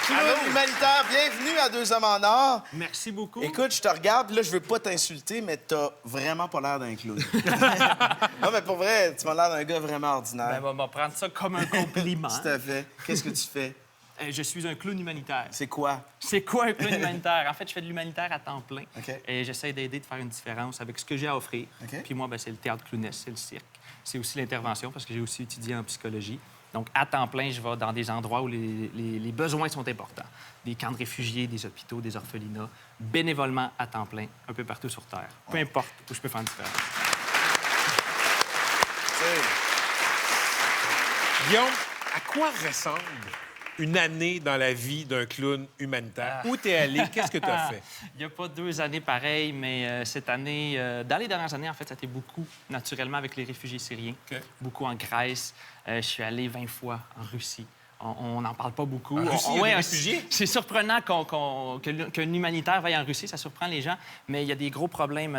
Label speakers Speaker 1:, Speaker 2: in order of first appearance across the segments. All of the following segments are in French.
Speaker 1: clown humanitaire, bienvenue à Deux Hommes en Or.
Speaker 2: Merci beaucoup.
Speaker 1: Écoute, je te regarde, là, je veux pas t'insulter, mais t'as vraiment pas l'air d'un clown. Non, mais pour vrai, tu m'as l'air d'un gars vraiment ordinaire.
Speaker 2: Ben, on va prendre ça comme un compliment.
Speaker 1: Tout à fait. Qu'est-ce que tu fais?
Speaker 2: Je suis un clown humanitaire.
Speaker 1: C'est quoi?
Speaker 2: C'est quoi un clown humanitaire? En fait, je fais de l'humanitaire à temps plein.
Speaker 1: OK.
Speaker 2: Et j'essaie d'aider, de faire une différence avec ce que j'ai à offrir.
Speaker 1: OK.
Speaker 2: Puis moi, ben, c'est le théâtre clownesque, c'est le cirque. C'est aussi l'intervention, parce que j'ai aussi étudié en psychologie. Donc, à temps plein, je vais dans des endroits où les besoins sont importants. Des camps de réfugiés, des hôpitaux, des orphelinats, bénévolement à temps plein, un peu partout sur Terre. Peu importe où je peux faire une différence.
Speaker 3: Guillaume, à quoi ressemble une année dans la vie d'un clown humanitaire? Où t'es allé? Qu'est-ce que t'as fait?
Speaker 2: Il n'y a pas 2 années pareilles, mais cette année, dans les dernières années, en fait, ça a été beaucoup, naturellement, avec les réfugiés syriens.
Speaker 3: OK.
Speaker 2: Beaucoup en Grèce. Je suis allé 20 fois en Russie. On n'en parle pas beaucoup.
Speaker 3: En Russie, il y a des réfugiés?
Speaker 2: C'est surprenant qu'un humanitaire vaille en Russie, ça surprend les gens, mais il y a des gros problèmes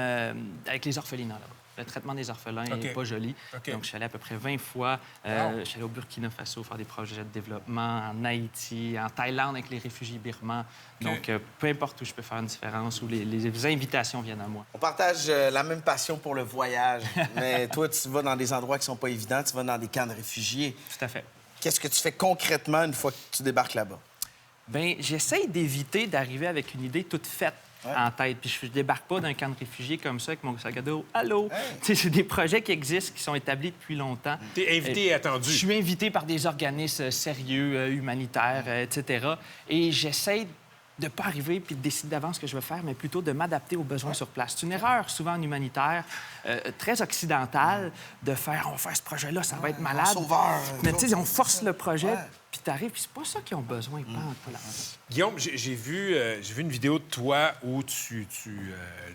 Speaker 2: avec les orphelinats là-bas. Le traitement des orphelins n'est pas joli.
Speaker 3: OK.
Speaker 2: Donc, je suis allé à peu près 20 fois. Je suis allé au Burkina Faso faire des projets de développement, en Haïti, en Thaïlande avec les réfugiés birmans. Donc, peu importe où je peux faire une différence, où les invitations viennent à moi.
Speaker 1: On partage la même passion pour le voyage, mais toi, tu vas dans des endroits qui sont pas évidents, tu vas dans des camps de réfugiés.
Speaker 2: Tout à fait.
Speaker 1: Qu'est-ce que tu fais concrètement une fois que tu débarques là-bas?
Speaker 2: Bien, j'essaie d'éviter d'arriver avec une idée toute faite en tête. Puis je débarque pas d'un camp de réfugiés comme ça avec mon sac à dos. Allô? Tu sais, c'est des projets qui existent, qui sont établis depuis longtemps.
Speaker 3: T'es invité et attendu.
Speaker 2: Je suis invité par des organismes sérieux, humanitaires, etc. Et j'essaie de ne pas arriver puis de décider d'avance ce que je veux faire, mais plutôt de m'adapter aux besoins sur place. C'est une erreur, souvent en humanitaire, très occidentale, de faire « on va faire ce projet-là, ça va être malade ».
Speaker 1: Sauveur.
Speaker 2: Mais tu sais, on force le projet, puis t'arrives, puis c'est pas ça qu'ils ont besoin, pas en tout.
Speaker 3: Guillaume, j'ai vu une vidéo de toi où tu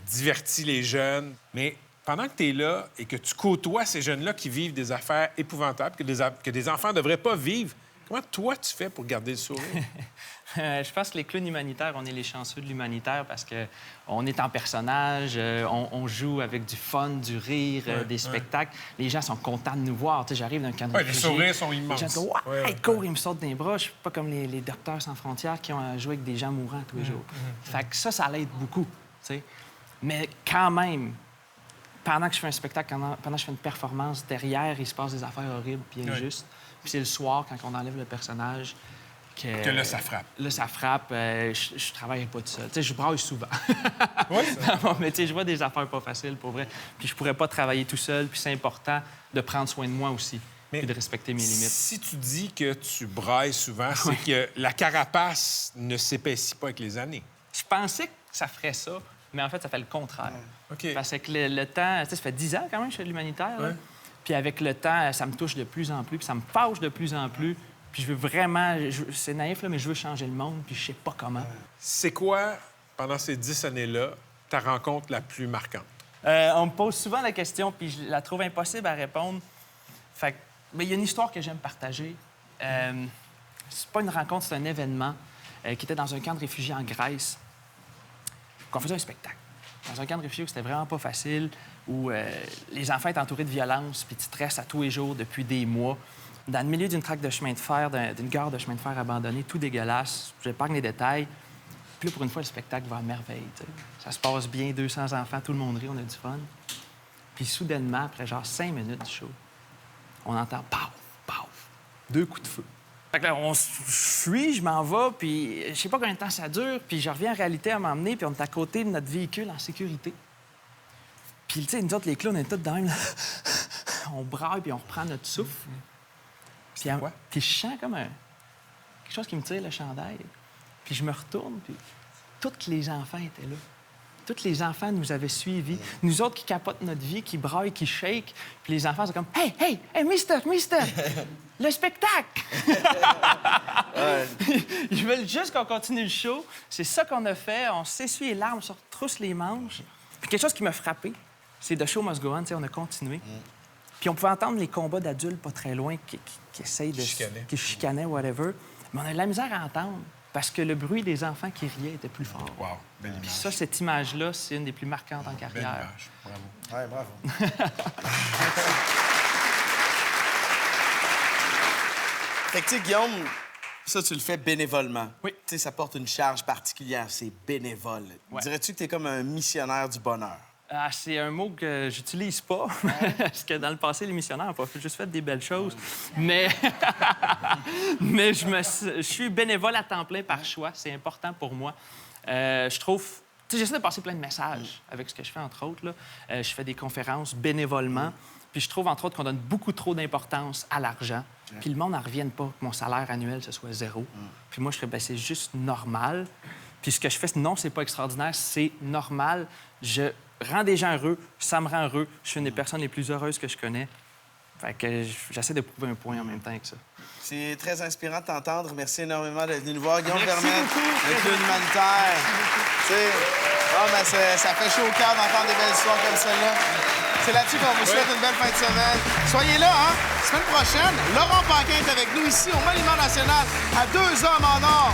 Speaker 3: divertis les jeunes, mais pendant que tu es là et que tu côtoies ces jeunes-là qui vivent des affaires épouvantables que des enfants ne devraient pas vivre, comment toi tu fais pour garder le sourire?
Speaker 2: Je pense que les clowns humanitaires, on est les chanceux de l'humanitaire parce qu'on est en personnage, on joue avec du fun, du rire, des spectacles. Les gens sont contents de nous voir. Tu sais, j'arrive d'un camp de
Speaker 3: Les
Speaker 2: réfugiés.
Speaker 3: sourires sont immenses.
Speaker 2: Les gens disent « Ouais, cours, ils me sautent des bras. » Je suis pas comme les Docteurs sans frontières qui ont à jouer avec des gens mourants tous les jours. Fait que ça l'aide beaucoup, tu sais. Mais quand même, pendant que je fais un spectacle, pendant que je fais une performance, derrière, il se passe des affaires horribles puis injustes. Puis c'est le soir, quand on enlève le personnage,
Speaker 3: Que là, ça frappe.
Speaker 2: Là, ça frappe. Je travaille pas tout seul. Tu sais, je braille souvent.
Speaker 3: Oui,
Speaker 2: Non, mais tu sais, je vois des affaires pas faciles, pour vrai. Puis je pourrais pas travailler tout seul. Puis c'est important de prendre soin de moi aussi. Puis de respecter mes limites.
Speaker 3: Si tu dis que tu brailles souvent, c'est que la carapace ne s'épaissit pas avec les années.
Speaker 2: Je pensais que ça ferait ça, mais en fait, ça fait le contraire.
Speaker 3: OK.
Speaker 2: Parce que le temps... Tu sais, ça fait 10 ans quand même que je fais de l'humanitaire. là.
Speaker 3: Ouais.
Speaker 2: Puis avec le temps, ça me touche de plus en plus, puis ça me fâche de plus en plus. Puis je veux vraiment... C'est naïf, là, mais je veux changer le monde, puis je sais pas comment.
Speaker 3: C'est quoi, pendant ces 10 années-là, ta rencontre la plus marquante?
Speaker 2: On me pose souvent la question, puis je la trouve impossible à répondre. Fait que... Mais il y a une histoire que j'aime partager. C'est pas une rencontre, c'est un événement qui était dans un camp de réfugiés en Grèce, qu'on faisait un spectacle. Dans un camp de réfugiés où c'était vraiment pas facile, où les enfants étaient entourés de violence, puis de stress à tous les jours depuis des mois, dans le milieu d'une traque de chemin de fer, d'une gare de chemin de fer abandonnée, tout dégueulasse. J'épargne les détails. Puis là, pour une fois, le spectacle va à merveille. T'sais. Ça se passe bien, 200 enfants, tout le monde rit, on a du fun. Puis soudainement, après genre 5 minutes du show, on entend « paf, paf », 2 coups de feu. Fait que là, je fuis, je m'en vais, puis je sais pas combien de temps ça dure, puis je reviens en réalité à m'emmener, puis on est à côté de notre véhicule en sécurité. Puis, tu sais, nous autres, les clowns, on est tous dans même... on braille, puis on reprend notre souffle. Puis,
Speaker 3: quoi?
Speaker 2: Puis je sens comme quelque chose qui me tire le chandail. Puis je me retourne, puis tous les enfants étaient là. Tous les enfants nous avaient suivis. Nous autres qui capotent notre vie, qui braillent, qui shake. Puis les enfants sont comme « Hey, hey, hey, mister, le spectacle! » Ils veulent juste qu'on continue le show. C'est ça qu'on a fait. On s'essuie les larmes, on se retrousse les manches. Puis quelque chose qui m'a frappé, c'est The Show Must Go On. Tu sais, on a continué. Puis on pouvait entendre les combats d'adultes pas très loin qui essayent de... Qui chicanaient, whatever. Mais on a de la misère à entendre parce que le bruit des enfants qui riaient était plus fort.
Speaker 3: Wow, belle
Speaker 2: Puis
Speaker 3: image.
Speaker 2: ça, cette image-là, c'est une des plus marquantes en
Speaker 3: Belle
Speaker 2: carrière.
Speaker 3: image. Bravo.
Speaker 1: Ouais, bravo. Fait que, tu sais, Guillaume, Ça, tu le fais bénévolement.
Speaker 2: Oui.
Speaker 1: Tu sais, ça porte une charge particulière. C'est bénévole.
Speaker 2: Ouais.
Speaker 1: Dirais-tu que tu es comme un missionnaire du bonheur?
Speaker 2: Ah, c'est un mot que j'utilise pas, parce que dans le passé, les missionnaires n'ont pas juste fait des belles choses. Mais, mais je suis bénévole à temps plein par choix. C'est important pour moi. Je trouve... Tu sais, j'essaie de passer plein de messages avec ce que je fais, entre autres. Là. Je fais des conférences bénévolement. Puis je trouve, entre autres, qu'on donne beaucoup trop d'importance à l'argent. Puis le monde n'en revienne pas que mon salaire annuel, ce soit 0. Puis moi, je serais, c'est juste normal. Puis ce que je fais, non, c'est pas extraordinaire, c'est normal. Je rends des gens heureux, ça me rend heureux. Je suis une des personnes les plus heureuses que je connais. Fait que j'essaie de prouver un point en même temps que ça.
Speaker 1: C'est très inspirant de t'entendre. Merci énormément d'être venu nous voir. Guillaume
Speaker 2: Merci
Speaker 1: Vermette,
Speaker 2: beaucoup.
Speaker 1: avec l'humanitaire. Tu sais, ça fait chaud au cœur d'entendre des belles histoires comme celle-là. C'est là-dessus qu'on vous souhaite une belle fin de semaine. Soyez là, hein? Semaine prochaine, Laurent Paquin est avec nous ici au Monument National à 2 hommes en or.